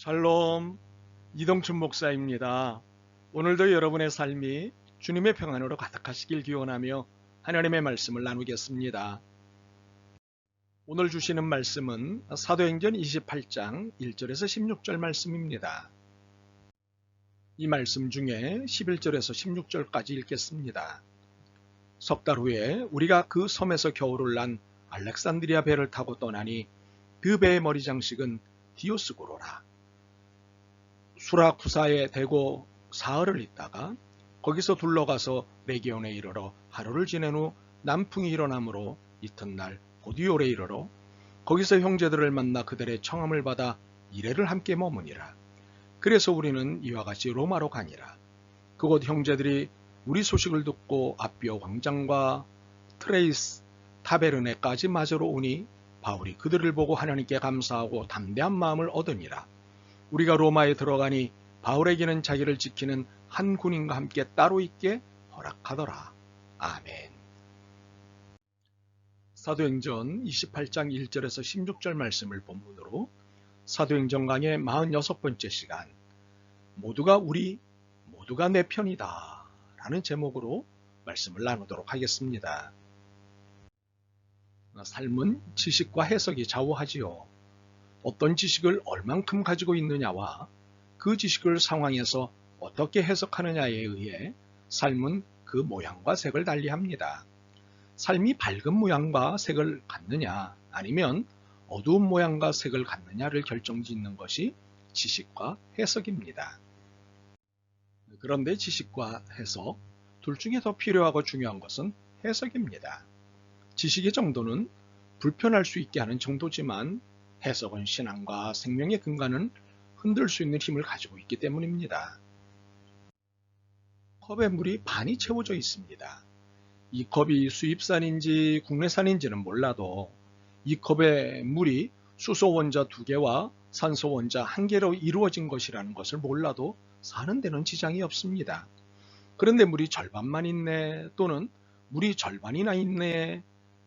샬롬, 이동춘 목사입니다. 오늘도 여러분의 삶이 주님의 평안으로 가득하시길 기원하며 하나님의 말씀을 나누겠습니다. 오늘 주시는 말씀은 사도행전 28장 1절에서 16절 말씀입니다. 이 말씀 중에 11절에서 16절까지 읽겠습니다. 석 달 후에 우리가 그 섬에서 겨울을 난 알렉산드리아 배를 타고 떠나니 그 배의 머리 장식은 디오스고로라. 수라쿠사에 대고 사흘을 있다가 거기서 둘러가서 레기온에 이르러 하루를 지낸 후 남풍이 일어나므로 이튿날 보디올에 이르러 거기서 형제들을 만나 그들의 청함을 받아 이레를 함께 머무니라. 그래서 우리는 이와 같이 로마로 가니라. 그곳 형제들이 우리 소식을 듣고 아비오 광장과 트레이스 타베르네까지 마저로 오니 바울이 그들을 보고 하나님께 감사하고 담대한 마음을 얻으니라. 우리가 로마에 들어가니 바울에게는 자기를 지키는 한 군인과 함께 따로 있게 허락하더라. 아멘. 사도행전 28장 1절에서 16절 말씀을 본문으로 사도행전 강의 46번째 시간 모두가 내 편이다 라는 제목으로 말씀을 나누도록 하겠습니다. 삶은 지식과 해석이 좌우하지요. 어떤 지식을 얼만큼 가지고 있느냐와 그 지식을 상황에서 어떻게 해석하느냐에 의해 삶은 그 모양과 색을 달리합니다. 삶이 밝은 모양과 색을 갖느냐 아니면 어두운 모양과 색을 갖느냐를 결정짓는 것이 지식과 해석입니다. 그런데 지식과 해석 둘 중에 더 필요하고 중요한 것은 해석입니다. 지식의 정도는 불편할 수 있게 하는 정도지만 해석은 신앙과 생명의 근간을 흔들 수 있는 힘을 가지고 있기 때문입니다. 컵에 물이 반이 채워져 있습니다. 이 컵이 수입산인지 국내산인지는 몰라도 이 컵에 물이 수소 원자 2개와 산소 원자 1개로 이루어진 것이라는 것을 몰라도 사는 데는 지장이 없습니다. 그런데 물이 절반만 있네 또는 물이 절반이나 있네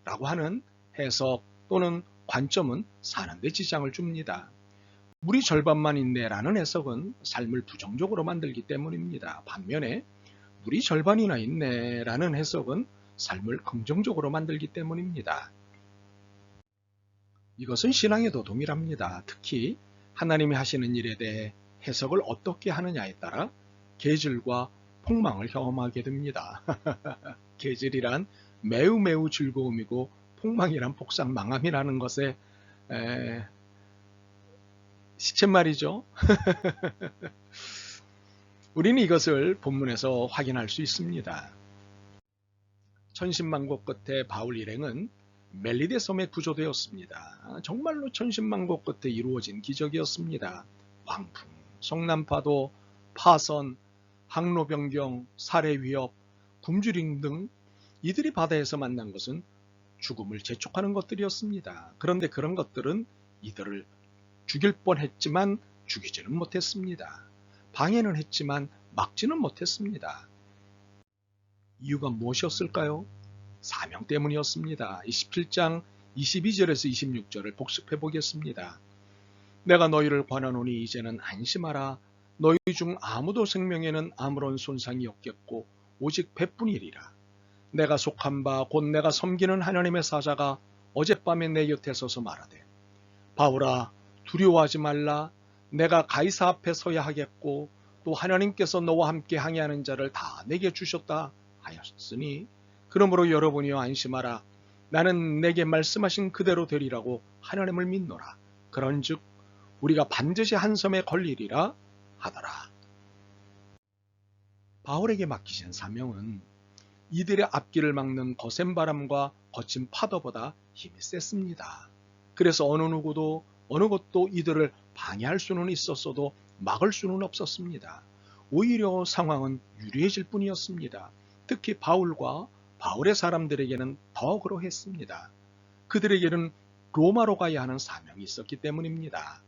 라고 하는 해석 또는 관점은 사는데 지장을 줍니다. 물이 절반만 있네라는 해석은 삶을 부정적으로 만들기 때문입니다. 반면에 물이 절반이나 있네라는 해석은 삶을 긍정적으로 만들기 때문입니다. 이것은 신앙에도 동일합니다. 특히 하나님이 하시는 일에 대해 해석을 어떻게 하느냐에 따라 계절과 폭망을 경험하게 됩니다. 계절이란 매우 즐거움이고 폭망이란 폭삭 망함이라는 것에 시쳇말이죠. 우리는 이것을 본문에서 확인할 수 있습니다. 천신만고 끝에 바울 일행은 멜리데 섬에 구조되었습니다. 정말로 천신만고 끝에 이루어진 기적이었습니다. 광풍, 성난파도, 파선, 항로 변경, 살해 위협, 굶주림 등 이들이 바다에서 만난 것은 죽음을 재촉하는 것들이었습니다. 그런데 그런 것들은 이들을 죽일 뻔했지만 죽이지는 못했습니다. 방해는 했지만 막지는 못했습니다. 이유가 무엇이었을까요? 사명 때문이었습니다. 27장 22절에서 26절을 복습해 보겠습니다. 내가 너희를 권하노니 이제는 안심하라. 너희 중 아무도 생명에는 아무런 손상이 없겠고 오직 배뿐이리라. 내가 속한 바 곧 내가 섬기는 하나님의 사자가 어젯밤에 내 곁에 서서 말하되 바울아 두려워하지 말라. 내가 가이사 앞에 서야 하겠고 또 하나님께서 너와 함께 항해하는 자를 다 내게 주셨다 하였으니 그러므로 여러분이여 안심하라. 나는 내게 말씀하신 그대로 되리라고 하나님을 믿노라. 그런즉 우리가 반드시 한 섬에 걸리리라 하더라. 바울에게 맡기신 사명은 이들의 앞길을 막는 거센 바람과 거친 파도보다 힘이 셌습니다. 그래서 어느 누구도 어느 것도 이들을 방해할 수는 있었어도 막을 수는 없었습니다. 오히려 상황은 유리해질 뿐이었습니다. 특히 바울과 바울의 사람들에게는 더 그러했습니다. 그들에게는 로마로 가야 하는 사명이 있었기 때문입니다.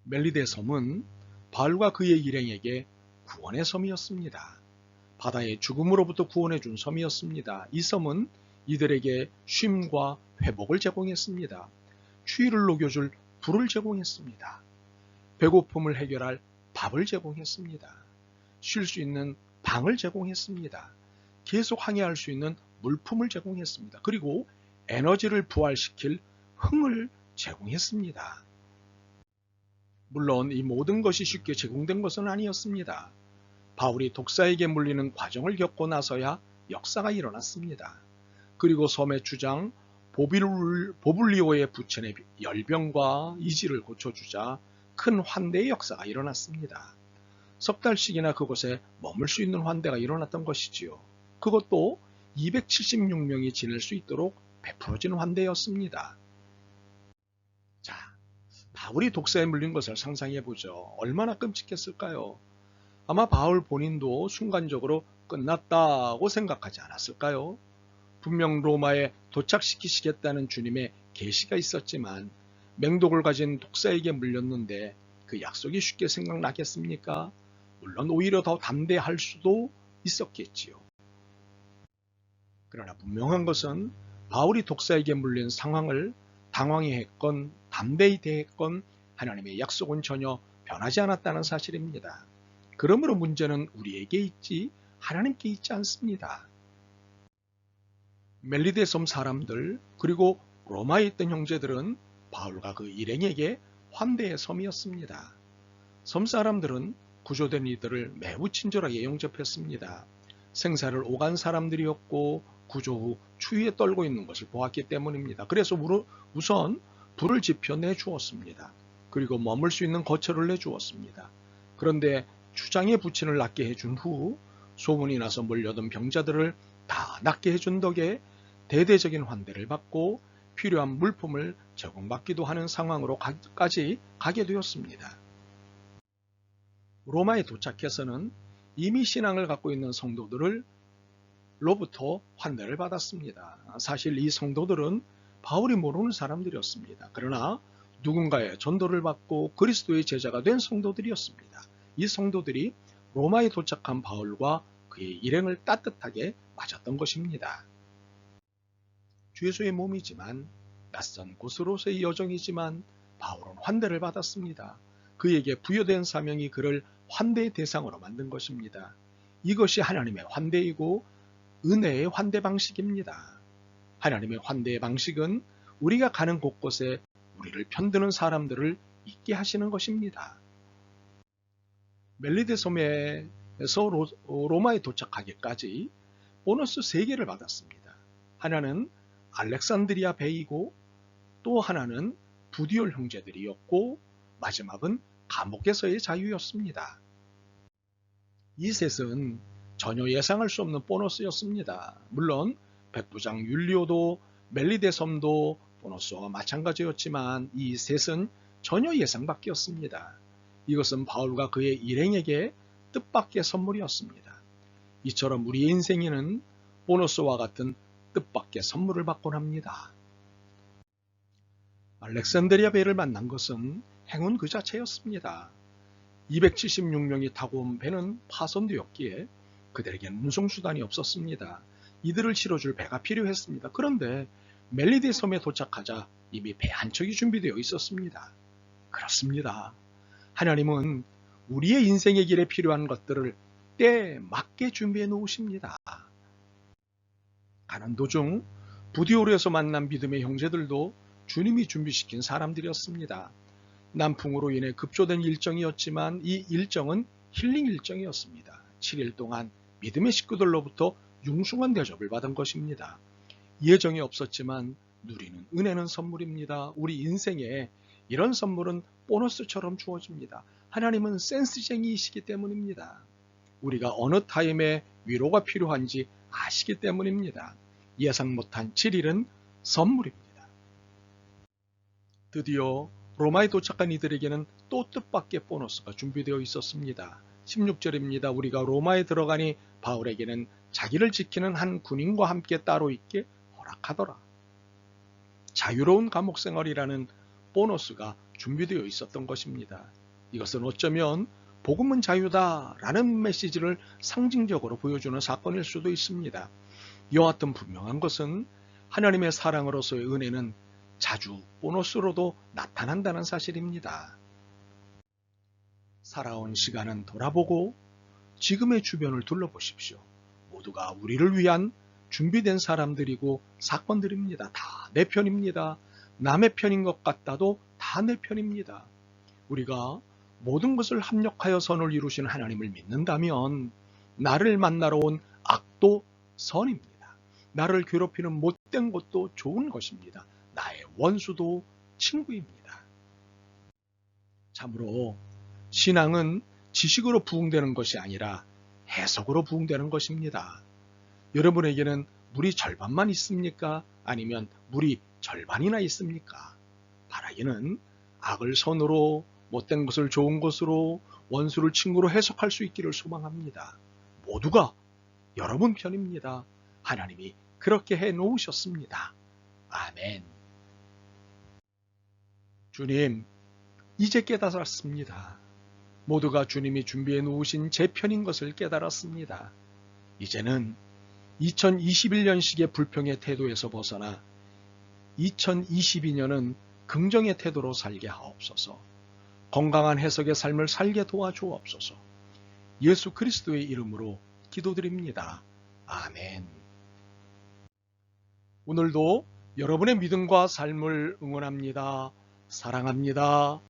멜리데 섬은 바울과 그의 일행에게 구원의 섬이었습니다. 바다의 죽음으로부터 구원해 준 섬이었습니다. 이 섬은 이들에게 쉼과 회복을 제공했습니다. 추위를 녹여줄 불을 제공했습니다. 배고픔을 해결할 밥을 제공했습니다. 쉴 수 있는 방을 제공했습니다. 계속 항해할 수 있는 물품을 제공했습니다. 그리고 에너지를 부활시킬 흥을 제공했습니다. 물론 이 모든 것이 쉽게 제공된 것은 아니었습니다. 바울이 독사에게 물리는 과정을 겪고 나서야 역사가 일어났습니다. 그리고 섬의 주장 보블리오의 부천의 열병과 이지를 고쳐주자 큰 환대의 역사가 일어났습니다. 석 달씩이나 그곳에 머물 수 있는 환대가 일어났던 것이지요. 그것도 276명이 지낼 수 있도록 베풀어진 환대였습니다. 자, 바울이 독사에 물린 것을 상상해보죠. 얼마나 끔찍했을까요? 아마 바울 본인도 순간적으로 끝났다고 생각하지 않았을까요? 분명 로마에 도착시키시겠다는 주님의 계시가 있었지만 맹독을 가진 독사에게 물렸는데 그 약속이 쉽게 생각나겠습니까? 물론 오히려 더 담대할 수도 있었겠지요. 그러나 분명한 것은 바울이 독사에게 물린 상황을 당황해했건 담대히 대했건 하나님의 약속은 전혀 변하지 않았다는 사실입니다. 그러므로 문제는 우리에게 있지 하나님께 있지 않습니다. 멜리데 섬 사람들 그리고 로마에 있던 형제들은 바울과 그 일행에게 환대의 섬이었습니다. 섬 사람들은 구조된 이들을 매우 친절하게 영접했습니다. 생사를 오간 사람들이었고 구조 후 추위에 떨고 있는 것을 보았기 때문입니다. 그래서 우선 불을 지펴 내주었습니다. 그리고 머물 수 있는 거처를 내주었습니다. 그런데 주장의 부친을 낫게 해준 후 소문이 나서 몰려든 병자들을 다 낫게 해준 덕에 대대적인 환대를 받고 필요한 물품을 제공받기도 하는 상황으로까지 가게 되었습니다. 로마에 도착해서는 이미 신앙을 갖고 있는 성도들을 로부터 환대를 받았습니다. 사실 이 성도들은 바울이 모르는 사람들이었습니다. 그러나 누군가의 전도를 받고 그리스도의 제자가 된 성도들이었습니다. 이 성도들이 로마에 도착한 바울과 그의 일행을 따뜻하게 맞았던 것입니다. 주 예수의 몸이지만 낯선 곳으로서의 여정이지만 바울은 환대를 받았습니다. 그에게 부여된 사명이 그를 환대의 대상으로 만든 것입니다. 이것이 하나님의 환대이고 은혜의 환대 방식입니다. 하나님의 환대의 방식은 우리가 가는 곳곳에 우리를 편드는 사람들을 있게 하시는 것입니다. 멜리데 섬에서 로마에 도착하기까지 보너스 3개를 받았습니다. 하나는 알렉산드리아 베이고 또 하나는 부디올 형제들이었고 마지막은 감옥에서의 자유였습니다. 이 셋은 전혀 예상할 수 없는 보너스였습니다. 물론 백부장 율리오도 멜리데 섬도 보너스와 마찬가지였지만 이 셋은 전혀 예상 밖이었습니다. 이것은 바울과 그의 일행에게 뜻밖의 선물이었습니다. 이처럼 우리의 인생에는 보너스와 같은 뜻밖의 선물을 받곤 합니다. 알렉산드리아 배를 만난 것은 행운 그 자체였습니다. 276명이 타고 온 배는 파손되었기에 그들에게는 운송수단이 없었습니다. 이들을 실어줄 배가 필요했습니다. 그런데 멜리데 섬에 도착하자 이미 배 한 척이 준비되어 있었습니다. 그렇습니다. 하나님은 우리의 인생의 길에 필요한 것들을 때에 맞게 준비해 놓으십니다. 가는 도중 부디오르에서 만난 믿음의 형제들도 주님이 준비시킨 사람들이었습니다. 남풍으로 인해 급조된 일정이었지만 이 일정은 힐링 일정이었습니다. 7일 동안 믿음의 식구들로부터 융숭한 대접을 받은 것입니다. 예정이 없었지만 누리는 은혜는 선물입니다. 우리 인생에 이런 선물은 보너스처럼 주어집니다. 하나님은 센스쟁이이시기 때문입니다. 우리가 어느 타임에 위로가 필요한지 아시기 때문입니다. 예상 못한 7일은 선물입니다. 드디어 로마에 도착한 이들에게는 또 뜻밖의 보너스가 준비되어 있었습니다. 16절입니다. 우리가 로마에 들어가니 바울에게는 자기를 지키는 한 군인과 함께 따로 있게 허락하더라. 자유로운 감옥 생활이라는 보너스가 준비되어 있었던 것입니다. 이것은 어쩌면 복음은 자유다라는 메시지를 상징적으로 보여주는 사건일 수도 있습니다. 여하튼 분명한 것은 하나님의 사랑으로서의 은혜는 자주 보너스로도 나타난다는 사실입니다. 살아온 시간은 돌아보고 지금의 주변을 둘러보십시오. 모두가 우리를 위한 준비된 사람들이고 사건들입니다. 다 내 편입니다. 남의 편인 것 같아도 다 내 편입니다. 우리가 모든 것을 합력하여 선을 이루신 하나님을 믿는다면 나를 만나러 온 악도 선입니다. 나를 괴롭히는 못된 것도 좋은 것입니다. 나의 원수도 친구입니다. 참으로 신앙은 지식으로 부흥되는 것이 아니라 해석으로 부흥되는 것입니다. 여러분에게는 물이 절반만 있습니까? 아니면 물이 절반이나 있습니까? 바라기는 악을 선으로, 못된 것을 좋은 것으로, 원수를 친구로 해석할 수 있기를 소망합니다. 모두가 여러분 편입니다. 하나님이 그렇게 해 놓으셨습니다. 아멘. 주님, 이제 깨달았습니다. 모두가 주님이 준비해 놓으신 제 편인 것을 깨달았습니다. 이제는 2021년식의 불평의 태도에서 벗어나 2022년은 긍정의 태도로 살게 하옵소서. 건강한 해석의 삶을 살게 도와주옵소서. 예수 그리스도의 이름으로 기도드립니다. 아멘. 오늘도 여러분의 믿음과 삶을 응원합니다. 사랑합니다.